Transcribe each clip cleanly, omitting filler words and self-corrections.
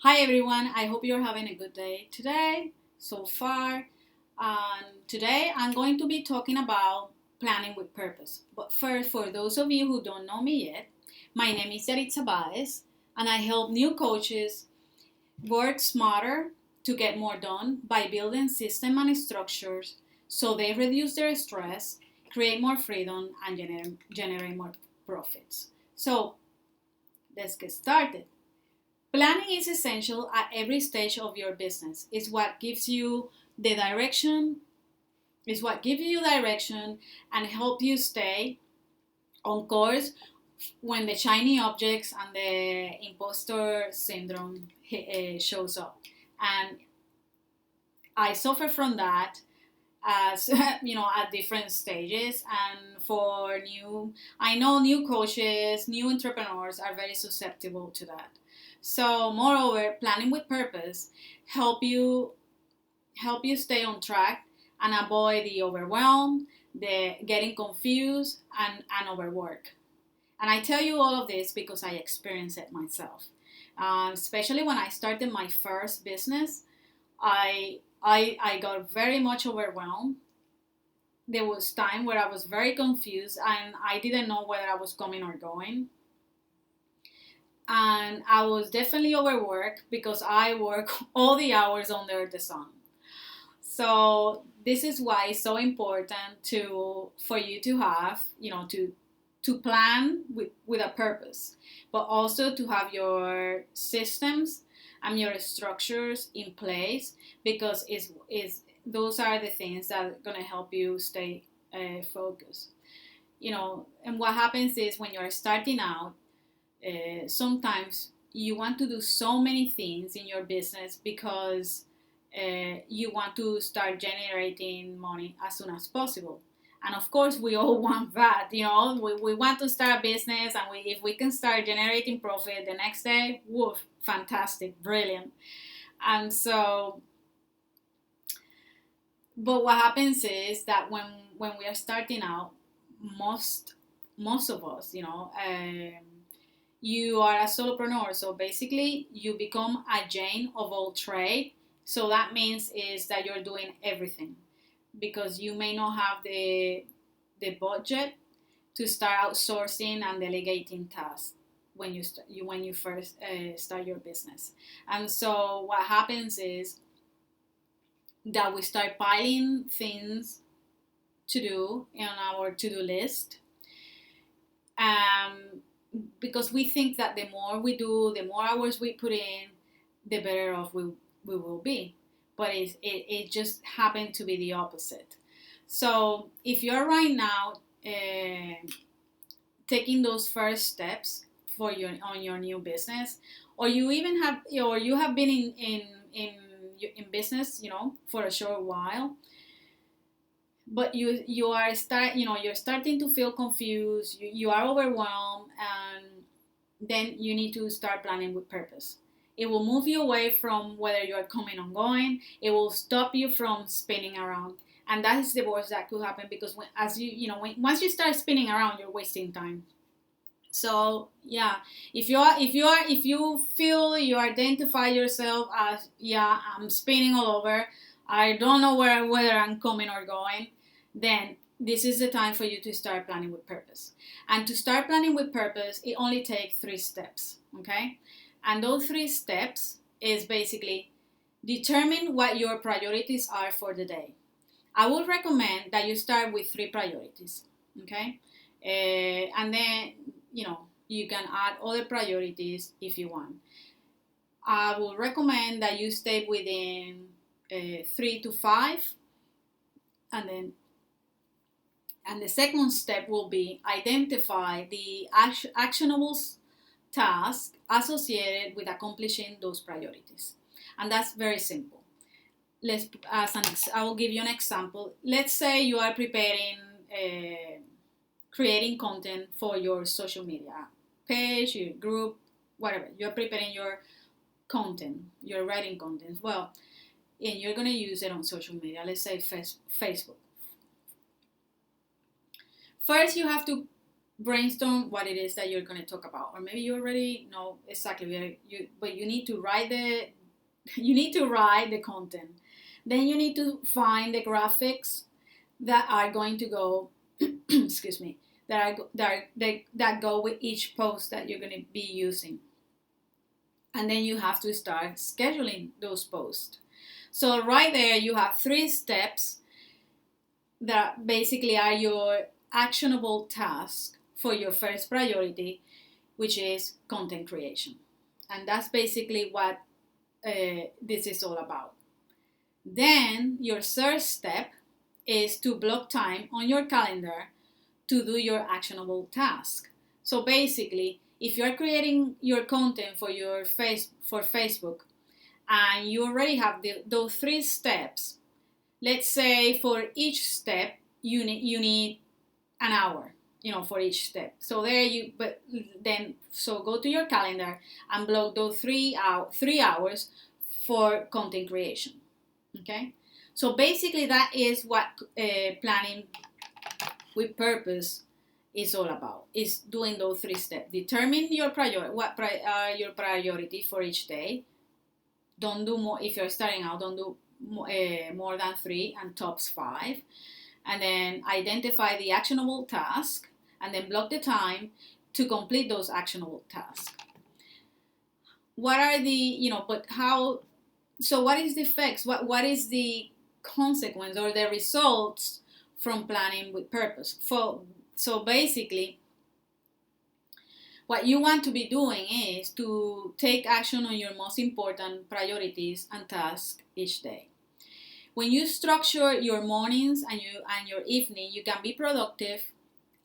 Hi everyone, I hope you're having a good day today so far. Today I'm going to be talking about planning with purpose. But first, for those of you who don't know me yet, my name is Yaritza Baez and I help new coaches work smarter to get more done by building systems and structures so they reduce their stress, create more freedom, and generate more profits. So let's get started. Planning is essential at every stage of your business. It's what gives you the direction, it's what gives you direction and help you stay on course when the shiny objects and the impostor syndrome shows up. And I suffer from that as at different stages. And for new, I know new coaches, new entrepreneurs are very susceptible to that. So moreover, planning with purpose help you help you stay on track and avoid the overwhelm, the getting confused, and overwork. And I tell you all of this because I experienced it myself. Especially when I started my first business, I got very much overwhelmed. There was time where I was very confused and I didn't know whether I was coming or going. And I was definitely overworked because I work all the hours under the sun. So this is why it's so important to for you to have, to plan with a purpose, but also to have your systems and your structures in place because is those are the things that are going to help you stay focused. And what happens is when you're starting out, sometimes you want to do so many things in your business because you want to start generating money as soon as possible. And of course, we all want that. We want to start a business, and if we can start generating profit the next day, woof, fantastic, brilliant. And so, but what happens is that when we are starting out, most of us, you are a solopreneur, so basically you become a Jane of all trade. So that means is that you're doing everything because you may not have the budget to start outsourcing and delegating tasks when you first start your business. And so what happens is that we start piling things to do on our to-do list. Because we think that the more we do, the more hours we put in, the better off we will be. But it just happened to be the opposite. So if you're right now taking those first steps on your new business, or you have been in business, for a short while, but you're starting to feel confused, you are overwhelmed, and then you need to start planning with purpose. It will move you away from whether you're coming or going. It will stop you from spinning around, and that is the worst that could happen because once you start spinning around, you're wasting time. So yeah, if you feel you identify yourself as, yeah, I'm spinning all over, I don't know whether I'm coming or going, then this is the time for you to start planning with purpose. And to start planning with purpose, it only takes 3 steps, okay? And those 3 steps is basically determine what your priorities are for the day. I would recommend that you start with 3 priorities, okay? And then, you can add other priorities if you want. I will recommend that you stay within 3 to 5, and the second step will be identify the actionable tasks associated with accomplishing those priorities. And that's very simple. I will give you an example. Let's say you are preparing, creating content for your social media page, your group, whatever. You're preparing your content, you're writing content. Well, and you're going to use it on social media. Let's say Facebook. First, you have to brainstorm what it is that you're going to talk about, or maybe you already know exactly but you need to write the content. Then you need to find the graphics that are going to go excuse me, that go with each post that you're going to be using. And then you have to start scheduling those posts. So right there you have 3 steps that basically are your actionable task for your first priority, which is content creation. And that's basically what this is all about. Then your third step is to block time on your calendar to do your actionable task. So basically, if you're creating your content for Facebook and you already have those 3 steps, let's say for each step you need an hour, for each step. So so go to your calendar and block those 3 hours for content creation. Okay, so basically that is what planning with purpose is all about. Is doing those 3 steps. Determine your your priority for each day. Don't do more if you're starting out. Don't do more than 3 and tops 5. And then identify the actionable task, and then block the time to complete those actionable tasks. What are what is the effects? What is the consequence or the results from planning with purpose? So basically, what you want to be doing is to take action on your most important priorities and tasks each day. When you structure your mornings and your evening, you can be productive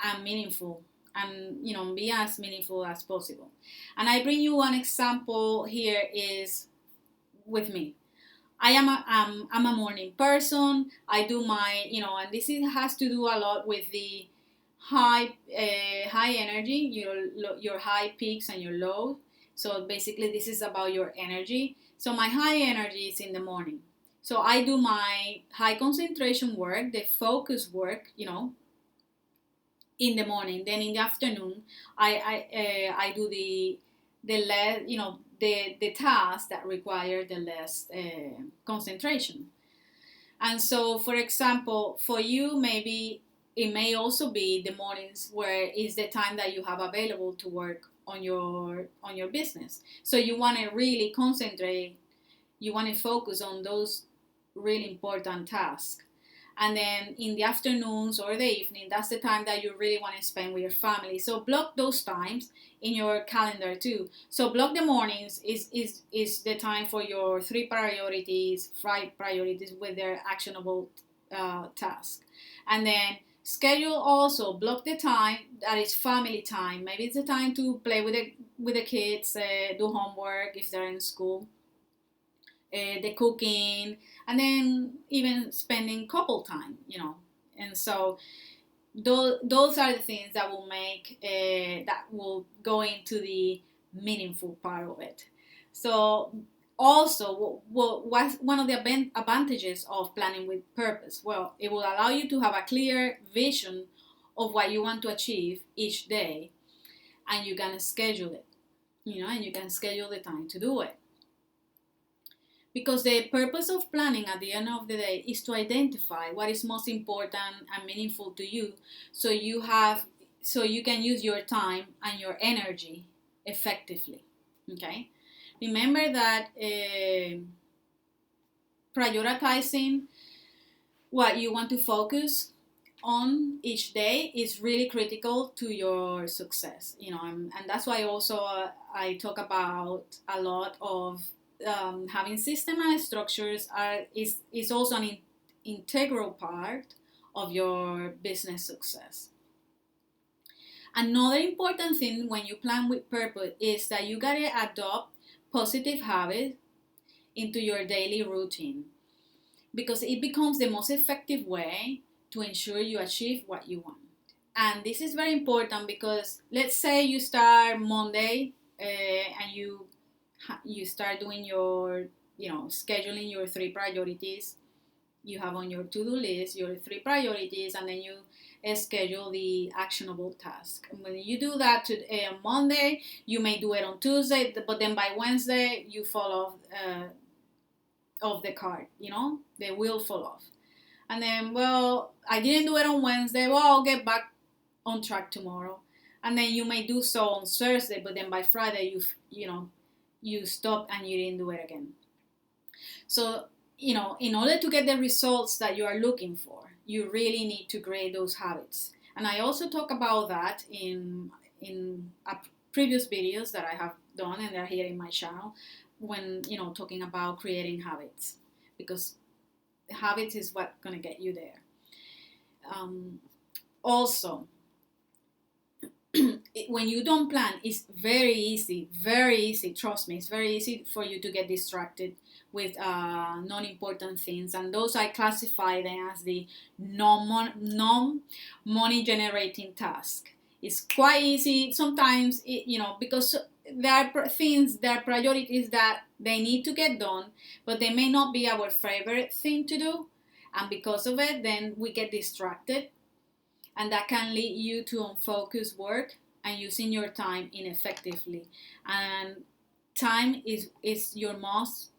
and meaningful, and be as meaningful as possible. And I bring you one example here is with me. I'm a morning person. I do my and this has to do a lot with the high energy, your high peaks and your low. So basically, this is about your energy. So my high energy is in the morning. So I do my high concentration work, the focus work, in the morning. Then in the afternoon, I do the less, the tasks that require the less concentration. And so, for example, for you, maybe it may also be the mornings where is the time that you have available to work on your business. So you want to really concentrate. You want to focus on those really important tasks. And then in the afternoons or the evening, that's the time that you really want to spend with your family. So block those times in your calendar too. So block the mornings is the time for your 3 priorities, 5 priorities with their actionable task. And then schedule also, block the time that is family time. Maybe it's the time to play with the kids, do homework if they're in school. The cooking, and then even spending couple time, and so those are the things that will make that will go into the meaningful part of it. So also, what's one of the advantages of planning with purpose? Well, it will allow you to have a clear vision of what you want to achieve each day, and you can schedule it, and you can schedule the time to do it. Because the purpose of planning at the end of the day is to identify what is most important and meaningful to you, so you can use your time and your energy effectively. Okay? Remember that prioritizing what you want to focus on each day is really critical to your success. And that's why also I talk about a lot of having systemized structures is also an integral part of your business success. Another important thing when you plan with purpose is that you gotta adopt positive habits into your daily routine, because it becomes the most effective way to ensure you achieve what you want. And this is very important because let's say you start Monday and you start doing your, scheduling your 3 priorities. You have on your to-do list your 3 priorities, and then you schedule the actionable task. And when you do that on Monday, you may do it on Tuesday, but then by Wednesday you fall off the cart. They will fall off. And then, well, I didn't do it on Wednesday. Well, I'll get back on track tomorrow. And then you may do so on Thursday, but then by Friday you stop and you didn't do it again. So, in order to get the results that you are looking for, you really need to create those habits. And I also talk about that in previous videos that I have done, and they're here in my channel, when talking about creating habits, because habits is what's gonna get you there. Also, when you don't plan, it's very easy, trust me, it's very easy for you to get distracted with non-important things, and those I classify them as the non-money generating task. It's quite easy sometimes, because there are things, there are priorities that they need to get done, but they may not be our favorite thing to do, and because of it, then we get distracted, and that can lead you to unfocused work and using your time ineffectively. And time is your most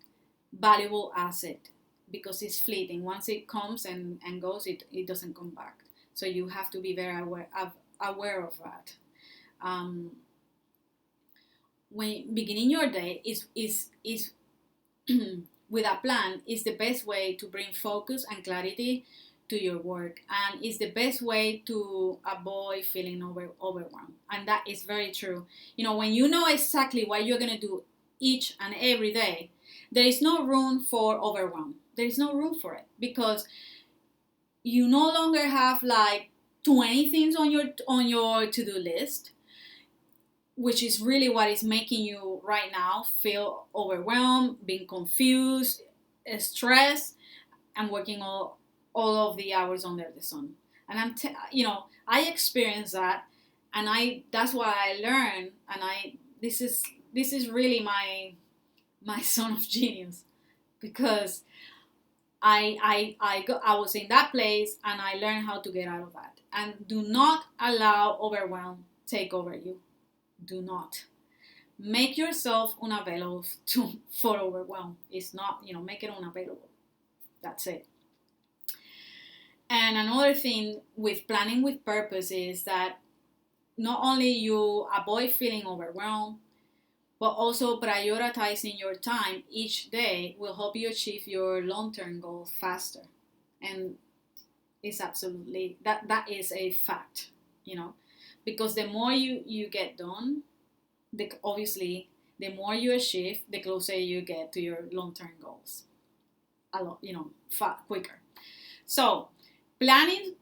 valuable asset, because it's fleeting. Once it comes and goes, it doesn't come back. So you have to be very aware of that. When beginning your day is with a plan is the best way to bring focus and clarity to your work, and is the best way to avoid feeling overwhelmed. And that is very true. When you know exactly what you're going to do each and every day, there is no room for overwhelm. There is no room for it, because you no longer have like 20 things on your to-do list, which is really what is making you right now feel overwhelmed, being confused, stressed, and working all of the hours under the sun. And I experienced that, and that's what I learned, and this is really my zone of genius, because I was in that place, and I learned how to get out of that. And do not allow overwhelm take over you. Do not make yourself unavailable for overwhelm. It's not, make it unavailable. That's it. And another thing with planning with purpose is that not only you avoid feeling overwhelmed, but also prioritizing your time each day will help you achieve your long-term goals faster. And it's absolutely, that is a fact, because the more you get done, obviously, the more you achieve, the closer you get to your long-term goals. A lot, quicker. So, planning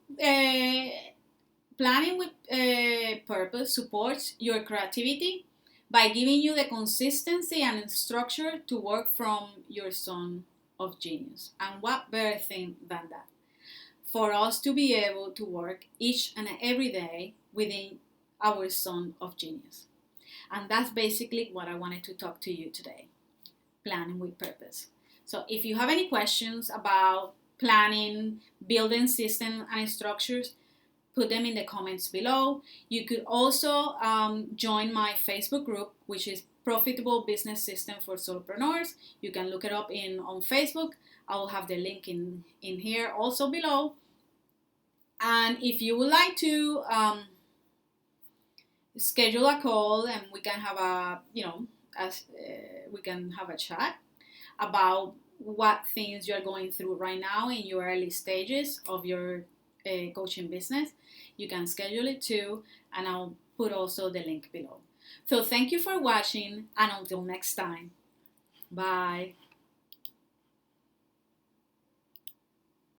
with purpose supports your creativity by giving you the consistency and structure to work from your zone of genius. And what better thing than that? For us to be able to work each and every day within our zone of genius. And that's basically what I wanted to talk to you today. Planning with purpose. So if you have any questions about planning, building systems and structures, put them in the comments below. You could also join my Facebook group, which is Profitable Business System for Solopreneurs. You can look it up on Facebook. I will have the link in here also below. And if you would like to schedule a call, and we can have we can have a chat about what things you're going through right now in your early stages of your coaching business, you can schedule it too, and I'll put also the link below. So thank you for watching, and until next time, bye.